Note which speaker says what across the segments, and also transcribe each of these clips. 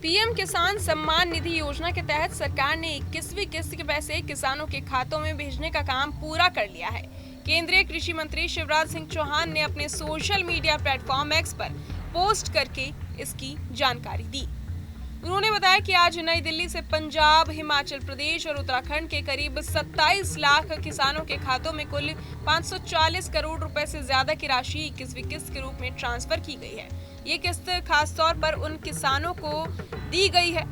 Speaker 1: PM किसान सम्मान निधि योजना के तहत सरकार ने 21वीं किस्त के पैसे किसानों के खातों में भेजने का काम पूरा कर लिया है। केंद्रीय कृषि मंत्री शिवराज सिंह चौहान ने अपने सोशल मीडिया प्लेटफॉर्म एक्स पर पोस्ट करके इसकी जानकारी दी। उन्होंने बताया कि आज नई दिल्ली से पंजाब, हिमाचल प्रदेश और उत्तराखंड के करीब 27 लाख किसानों के खातों में कुल 540 करोड़ रुपए से ज्यादा की राशि 21वीं किस्त के रूप में ट्रांसफर की गई है। ये किस्त खास तौर पर उन किसानों को दी गई है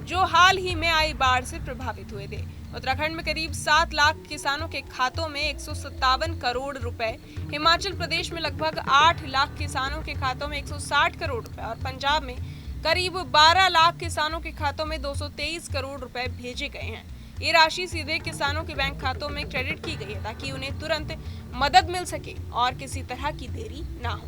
Speaker 1: जो हाल ही में आई बाढ़ से प्रभावित हुए थे। उत्तराखंड में करीब 7 लाख किसानों के खातों में 157 करोड़ रुपए, हिमाचल प्रदेश में लगभग 8 लाख किसानों के खातों में 160 करोड़ रुपए और पंजाब में करीब 12 लाख किसानों के खातों में 223 करोड़ रुपए भेजे गए हैं। ये राशि सीधे किसानों के बैंक खातों में क्रेडिट की गई है ताकि उन्हें तुरंत मदद मिल सके और किसी तरह की देरी ना हो।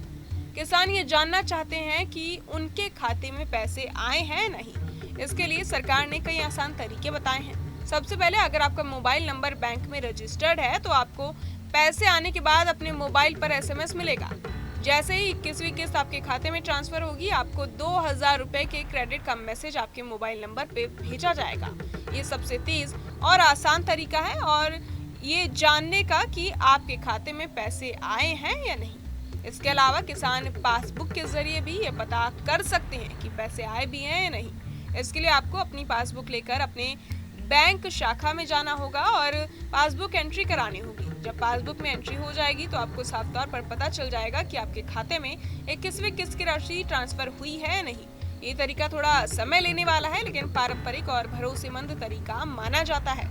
Speaker 1: किसान ये जानना चाहते हैं कि उनके खाते में पैसे आए हैं नहीं। इसके लिए सरकार ने कई आसान तरीके बताए हैं। सबसे पहले, अगर आपका मोबाइल नंबर बैंक में रजिस्टर्ड है तो आपको पैसे आने के बाद अपने मोबाइल पर SMS मिलेगा। जैसे ही 21वीं किस्त आपके खाते में ट्रांसफर होगी, आपको 2000 रुपए के क्रेडिट का मैसेज आपके मोबाइल नंबर पे भेजा जाएगा। ये सबसे तेज और आसान तरीका है और ये जानने का कि आपके खाते में पैसे आए हैं या नहीं। इसके अलावा किसान पासबुक के जरिए भी ये पता कर सकते हैं कि पैसे आए भी हैं या नहीं। इसके लिए आपको अपनी पासबुक लेकर अपने बैंक शाखा में जाना होगा और पासबुक एंट्री करानी होगी। जब पासबुक में एंट्री हो जाएगी तो आपको साफ तौर पर पता चल जाएगा कि आपके खाते में 21वीं किस्त की राशि ट्रांसफर हुई है या नहीं। ये तरीका थोड़ा समय लेने वाला है, लेकिन पारंपरिक और भरोसेमंद तरीका माना जाता है।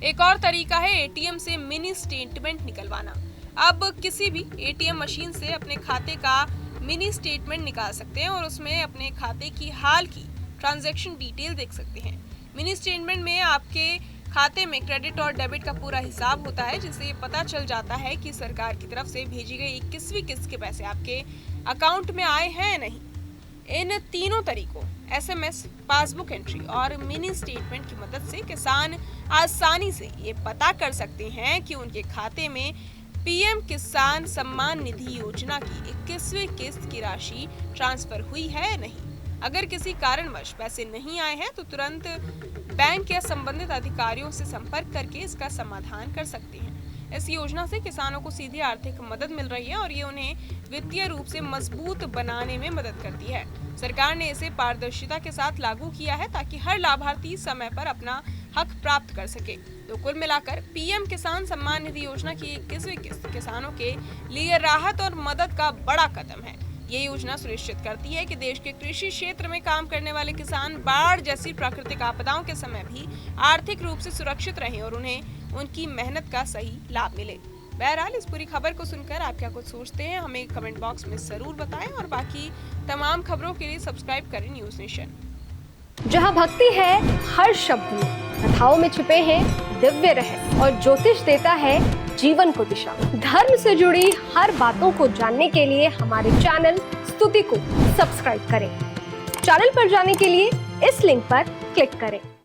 Speaker 1: एक और तरीका है ATM से मिनी स्टेटमेंट निकलवाना। अब किसी भी ATM मशीन से अपने खाते का मिनी स्टेटमेंट निकाल सकते हैं और उसमें अपने खाते की हाल की ट्रांजैक्शन डिटेल देख सकते हैं। मिनी स्टेटमेंट में आपके खाते में क्रेडिट और डेबिट का पूरा हिसाब होता है, जिससे ये पता चल जाता है कि सरकार की तरफ से भेजी गई 21वीं किस्त के पैसे आपके अकाउंट में आए हैं या नहीं। इन तीनों तरीकों SMS, पासबुक एंट्री और मिनी स्टेटमेंट की मदद से किसान आसानी से ये पता कर सकते हैं कि उनके खाते में पीएम किसान सम्मान निधि योजना की 21वीं किस्त की राशि ट्रांसफर हुई है या नहीं। अगर किसी कारणवश पैसे नहीं आए हैं तो तुरंत बैंक या संबंधित अधिकारियों से संपर्क करके इसका समाधान कर सकते हैं। इस योजना से किसानों को सीधी आर्थिक मदद मिल रही है और ये उन्हें वित्तीय रूप से मजबूत बनाने में मदद करती है। सरकार ने इसे पारदर्शिता के साथ लागू किया है ताकि हर लाभार्थी समय पर अपना हक प्राप्त कर सके। तो कुल मिलाकर पीएम किसान सम्मान निधि योजना की 21वीं किस्त किसानों के लिए राहत और मदद का बड़ा कदम है। ये योजना सुनिश्चित करती है कि देश के कृषि क्षेत्र में काम करने वाले किसान बाढ़ जैसी प्राकृतिक आपदाओं के समय भी आर्थिक रूप से सुरक्षित रहें और उन्हें उनकी मेहनत का सही लाभ मिले। बहरहाल, इस पूरी खबर को सुनकर आप क्या कुछ सोचते हैं, हमें कमेंट बॉक्स में जरूर बताएं और बाकी तमाम खबरों के लिए सब्सक्राइब करें न्यूज नेशन।
Speaker 2: जहां भक्ति है हर शब्द में, कथाओं में छुपे हैं दिव्य रहस्य और ज्योतिष देता है जीवन को दिशा। धर्म से जुड़ी हर बातों को जानने के लिए हमारे चैनल स्तुति को सब्सक्राइब करें। चैनल पर जाने के लिए इस लिंक पर क्लिक करें।